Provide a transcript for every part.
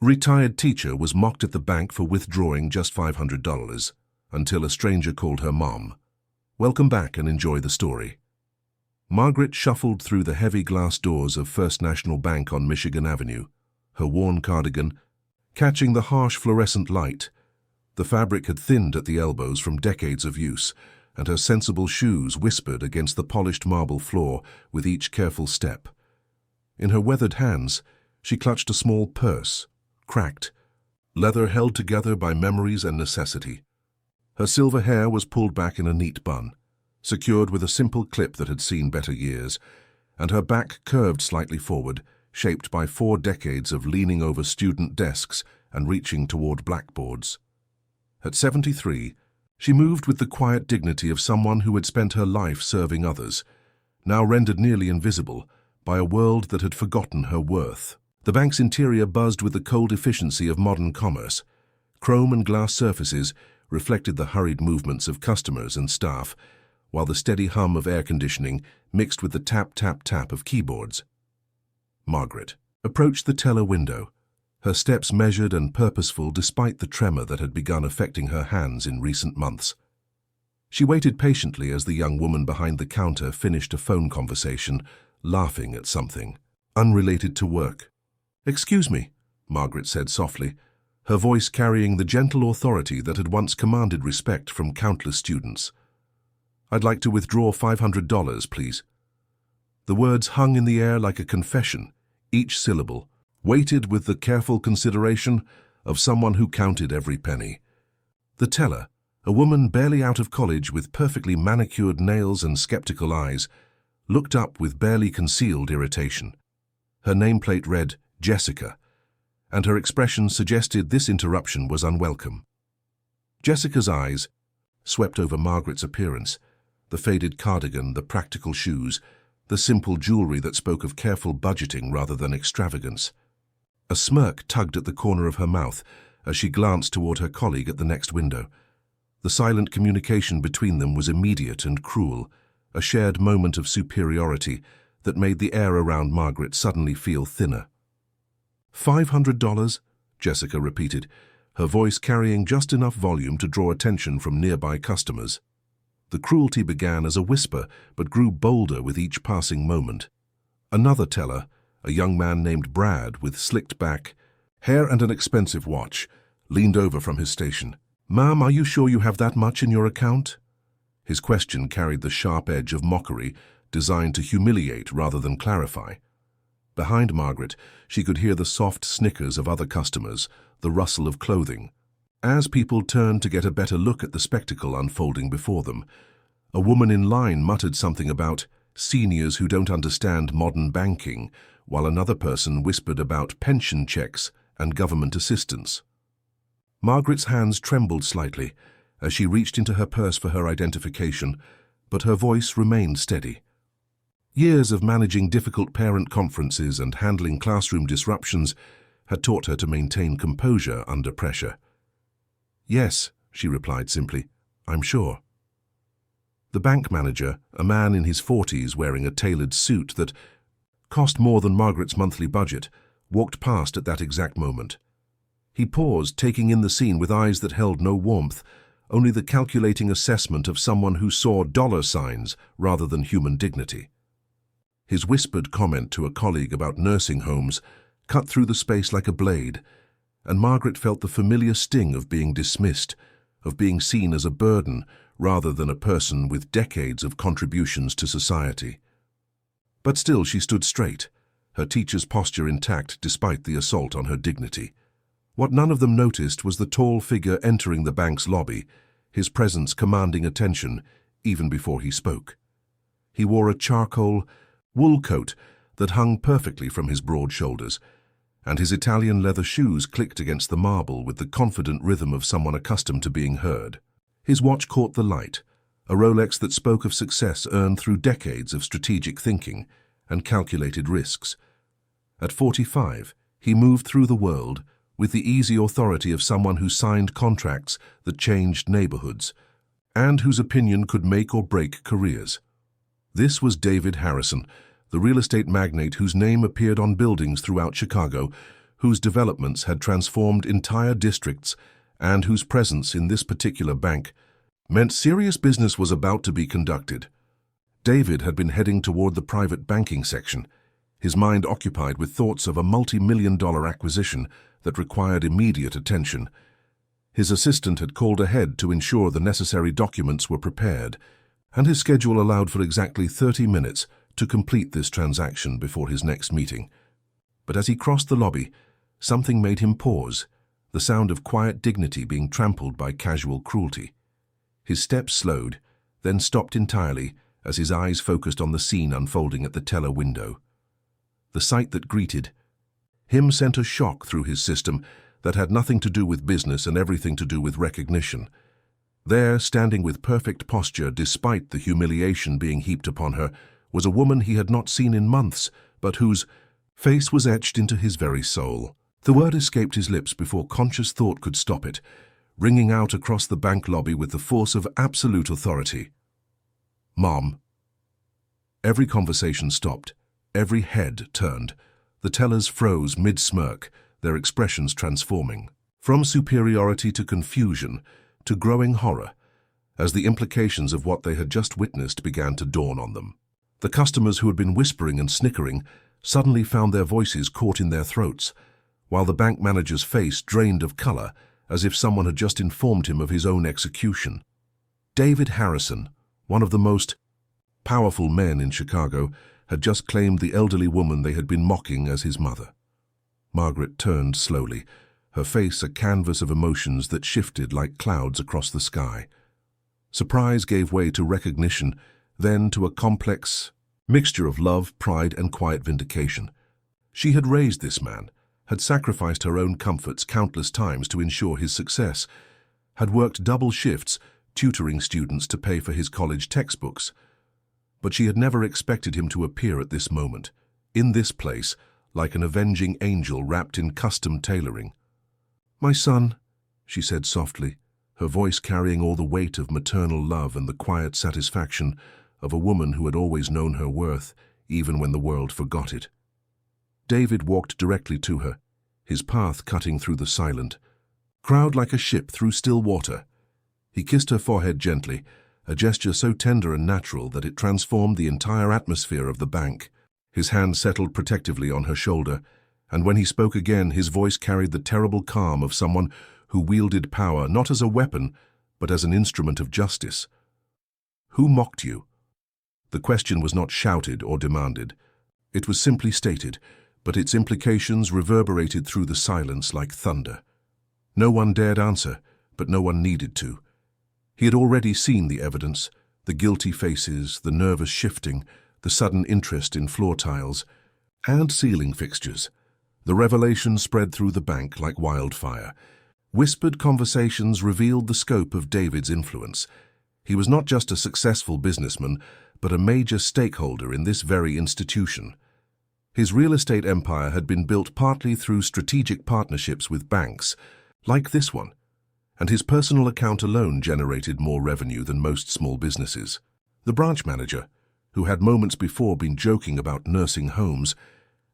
A retired teacher was mocked at the bank for withdrawing just $500 until a stranger called her mom. Welcome back and enjoy the story. Margaret shuffled through the heavy glass doors of First National Bank on Michigan Avenue, her worn cardigan catching the harsh fluorescent light. The fabric had thinned at the elbows from decades of use, and her sensible shoes whispered against the polished marble floor with each careful step. In her weathered hands, she clutched a small purse, cracked, leather held together by memories and necessity. Her silver hair was pulled back in a neat bun, secured with a simple clip that had seen better years, and her back curved slightly forward, shaped by 4 decades of leaning over student desks and reaching toward blackboards. At 73, she moved with the quiet dignity of someone who had spent her life serving others, now rendered nearly invisible by a world that had forgotten her worth. The bank's interior buzzed with the cold efficiency of modern commerce. Chrome and glass surfaces reflected the hurried movements of customers and staff, while the steady hum of air conditioning mixed with the tap-tap-tap of keyboards. Margaret approached the teller window, her steps measured and purposeful despite the tremor that had begun affecting her hands in recent months. She waited patiently as the young woman behind the counter finished a phone conversation, laughing at something unrelated to work. "Excuse me," Margaret said softly, her voice carrying the gentle authority that had once commanded respect from countless students. "I'd like to withdraw $500, please." The words hung in the air like a confession, each syllable weighted with the careful consideration of someone who counted every penny. The teller, a woman barely out of college with perfectly manicured nails and skeptical eyes, looked up with barely concealed irritation. Her nameplate read Jessica, and her expression suggested this interruption was unwelcome. Jessica's eyes swept over Margaret's appearance, the faded cardigan, the practical shoes, the simple jewelry that spoke of careful budgeting rather than extravagance. A smirk tugged at the corner of her mouth as she glanced toward her colleague at the next window. The silent communication between them was immediate and cruel, a shared moment of superiority that made the air around Margaret suddenly feel thinner. $500, Jessica repeated, her voice carrying just enough volume to draw attention from nearby customers. The cruelty began as a whisper, but grew bolder with each passing moment. Another teller, a young man named Brad with slicked back, hair and an expensive watch, leaned over from his station. "Ma'am, are you sure you have that much in your account?" His question carried the sharp edge of mockery, designed to humiliate rather than clarify. Behind Margaret, she could hear the soft snickers of other customers, the rustle of clothing. As people turned to get a better look at the spectacle unfolding before them, a woman in line muttered something about seniors who don't understand modern banking, while another person whispered about pension checks and government assistance. Margaret's hands trembled slightly as she reached into her purse for her identification, but her voice remained steady. Years of managing difficult parent conferences and handling classroom disruptions had taught her to maintain composure under pressure. "Yes," she replied simply, "I'm sure." The bank manager, a man in his 40s wearing a tailored suit that cost more than Margaret's monthly budget, walked past at that exact moment. He paused, taking in the scene with eyes that held no warmth, only the calculating assessment of someone who saw dollar signs rather than human dignity. His whispered comment to a colleague about nursing homes cut through the space like a blade, and Margaret felt the familiar sting of being dismissed, of being seen as a burden rather than a person with decades of contributions to society. But still she stood straight, her teacher's posture intact despite the assault on her dignity. What none of them noticed was the tall figure entering the bank's lobby, his presence commanding attention even before he spoke. He wore a charcoal wool coat that hung perfectly from his broad shoulders, and his Italian leather shoes clicked against the marble with the confident rhythm of someone accustomed to being heard. His watch caught the light, a Rolex that spoke of success earned through decades of strategic thinking and calculated risks. At 45, he moved through the world with the easy authority of someone who signed contracts that changed neighborhoods, and whose opinion could make or break careers. This was David Harrison, the real estate magnate whose name appeared on buildings throughout Chicago, whose developments had transformed entire districts and whose presence in this particular bank meant serious business was about to be conducted. David had been heading toward the private banking section, his mind occupied with thoughts of a multi-million-dollar acquisition that required immediate attention. His assistant had called ahead to ensure the necessary documents were prepared, and his schedule allowed for exactly 30 minutes to complete this transaction before his next meeting. But as he crossed the lobby, something made him pause, the sound of quiet dignity being trampled by casual cruelty. His steps slowed, then stopped entirely as his eyes focused on the scene unfolding at the teller window. The sight that greeted him sent a shock through his system that had nothing to do with business and everything to do with recognition. There, standing with perfect posture despite the humiliation being heaped upon her, was a woman he had not seen in months, but whose face was etched into his very soul. The word escaped his lips before conscious thought could stop it, ringing out across the bank lobby with the force of absolute authority. "Mom." Every conversation stopped. Every head turned. The tellers froze mid-smirk, their expressions transforming from superiority to confusion to growing horror as the implications of what they had just witnessed began to dawn on them. The customers who had been whispering and snickering suddenly found their voices caught in their throats, while the bank manager's face drained of color as if someone had just informed him of his own execution. David Harrison, one of the most powerful men in Chicago, had just claimed the elderly woman they had been mocking as his mother. Margaret turned slowly, her face a canvas of emotions that shifted like clouds across the sky. Surprise gave way to recognition, then to a complex mixture of love, pride, and quiet vindication. She had raised this man, had sacrificed her own comforts countless times to ensure his success, had worked double shifts, tutoring students to pay for his college textbooks. But she had never expected him to appear at this moment, in this place, like an avenging angel wrapped in custom tailoring. "My son," she said softly, her voice carrying all the weight of maternal love and the quiet satisfaction of a woman who had always known her worth, even when the world forgot it. David walked directly to her, his path cutting through the silent crowd like a ship through still water. He kissed her forehead gently, a gesture so tender and natural that it transformed the entire atmosphere of the bank. His hand settled protectively on her shoulder, and when he spoke again, his voice carried the terrible calm of someone who wielded power not as a weapon, but as an instrument of justice. "Who mocked you?" The question was not shouted or demanded. It was simply stated, but its implications reverberated through the silence like thunder. No one dared answer, but no one needed to. He had already seen the evidence, the guilty faces, the nervous shifting, the sudden interest in floor tiles and ceiling fixtures. The revelation spread through the bank like wildfire. Whispered conversations revealed the scope of David's influence. He was not just a successful businessman, but a major stakeholder in this very institution. His real estate empire had been built partly through strategic partnerships with banks, like this one, and his personal account alone generated more revenue than most small businesses. The branch manager, who had moments before been joking about nursing homes,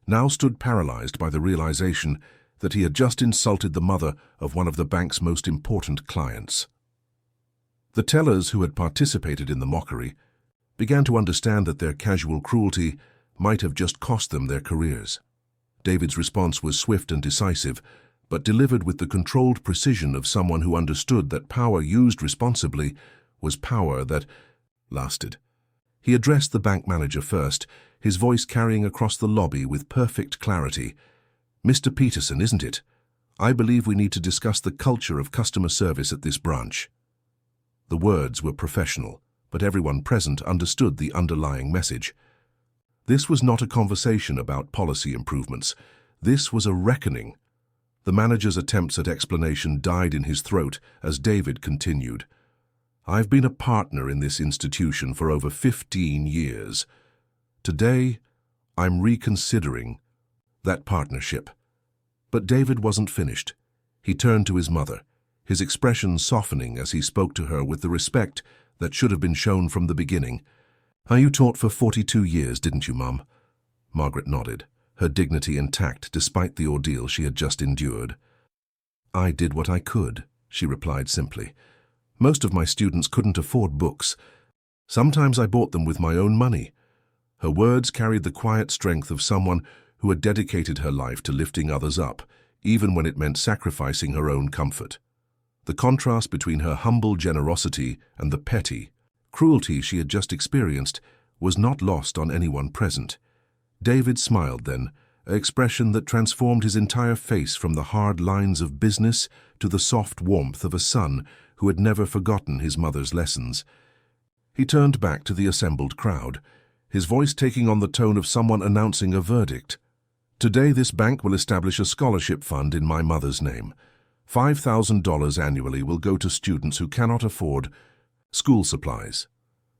now stood paralyzed by the realization that he had just insulted the mother of one of the bank's most important clients. The tellers who had participated in the mockery began to understand that their casual cruelty might have just cost them their careers. David's response was swift and decisive, but delivered with the controlled precision of someone who understood that power used responsibly was power that lasted. He addressed the bank manager first, his voice carrying across the lobby with perfect clarity. "Mr. Peterson, isn't it? I believe we need to discuss the culture of customer service at this branch." The words were professional, but everyone present understood the underlying message. This was not a conversation about policy improvements. This was a reckoning. The manager's attempts at explanation died in his throat as David continued. "I've been a partner in this institution for over 15 years. Today, I'm reconsidering that partnership." But David wasn't finished. He turned to his mother, his expression softening as he spoke to her with the respect that should have been shown from the beginning. "You taught for 42 years, didn't you, Mum?" Margaret nodded, her dignity intact despite the ordeal she had just endured. "I did what I could," she replied simply. "Most of my students couldn't afford books. Sometimes I bought them with my own money." Her words carried the quiet strength of someone who had dedicated her life to lifting others up, even when it meant sacrificing her own comfort. The contrast between her humble generosity and the petty cruelty she had just experienced was not lost on anyone present. David smiled then, an expression that transformed his entire face from the hard lines of business to the soft warmth of a son who had never forgotten his mother's lessons. He turned back to the assembled crowd, his voice taking on the tone of someone announcing a verdict. "Today this bank will establish a scholarship fund in my mother's name. $5,000 annually will go to students who cannot afford school supplies."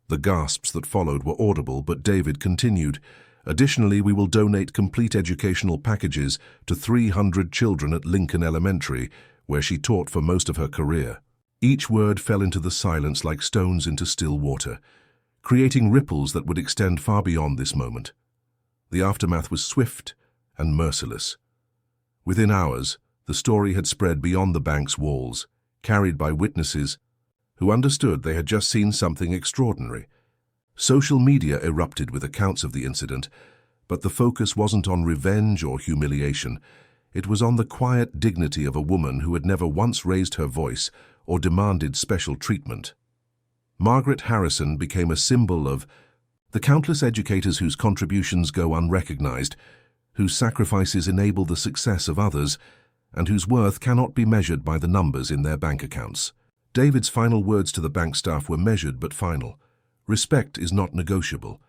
The gasps that followed were audible, but David continued, "Additionally, we will donate complete educational packages to 300 children at Lincoln Elementary, where she taught for most of her career." Each word fell into the silence like stones into still water, creating ripples that would extend far beyond this moment. The aftermath was swift and merciless. Within hours, the story had spread beyond the bank's walls, carried by witnesses who understood they had just seen something extraordinary. Social media erupted with accounts of the incident, but the focus wasn't on revenge or humiliation. It was on the quiet dignity of a woman who had never once raised her voice or demanded special treatment. Margaret Harrison became a symbol of the countless educators whose contributions go unrecognized, whose sacrifices enable the success of others, and whose worth cannot be measured by the numbers in their bank accounts. David's final words to the bank staff were measured but final. Respect is not negotiable.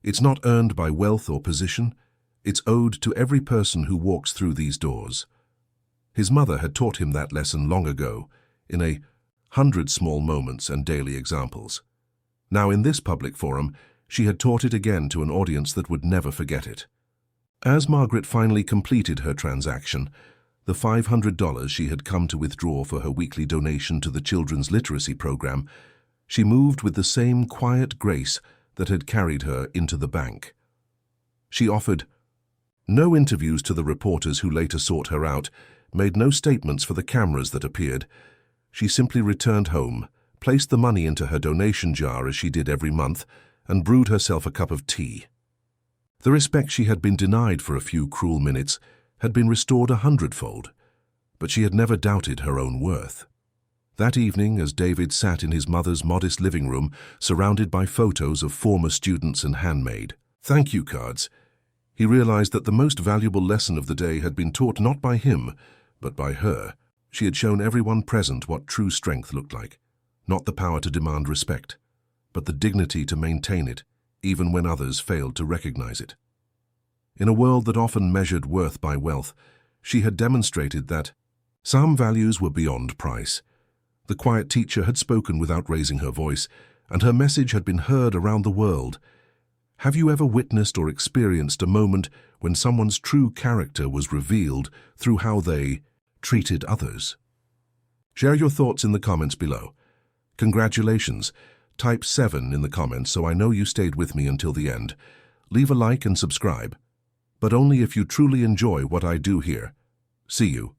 It's not earned by wealth or position. It's owed to every person who walks through these doors. His mother had taught him that lesson long ago, in 100 small moments and daily examples. Now in this public forum, she had taught it again to an audience that would never forget it. As Margaret finally completed her transaction, the $500 she had come to withdraw for her weekly donation to the children's literacy program, she moved with the same quiet grace that had carried her into the bank. She offered no interviews to the reporters who later sought her out, made no statements for the cameras that appeared. She simply returned home, placed the money into her donation jar as she did every month, and brewed herself a cup of tea. The respect she had been denied for a few cruel minutes had been restored 100-fold, but she had never doubted her own worth. That evening, as David sat in his mother's modest living room, surrounded by photos of former students and handmade thank you cards, he realized that the most valuable lesson of the day had been taught not by him, but by her. She had shown everyone present what true strength looked like, not the power to demand respect, but the dignity to maintain it, even when others failed to recognize it. In a world that often measured worth by wealth, she had demonstrated that some values were beyond price. The quiet teacher had spoken without raising her voice, and her message had been heard around the world. Have you ever witnessed or experienced a moment when someone's true character was revealed through how they treated others? Share your thoughts in the comments below. Congratulations. Type 7 in the comments so I know you stayed with me until the end. Leave a like and subscribe, but only if you truly enjoy what I do here. See you.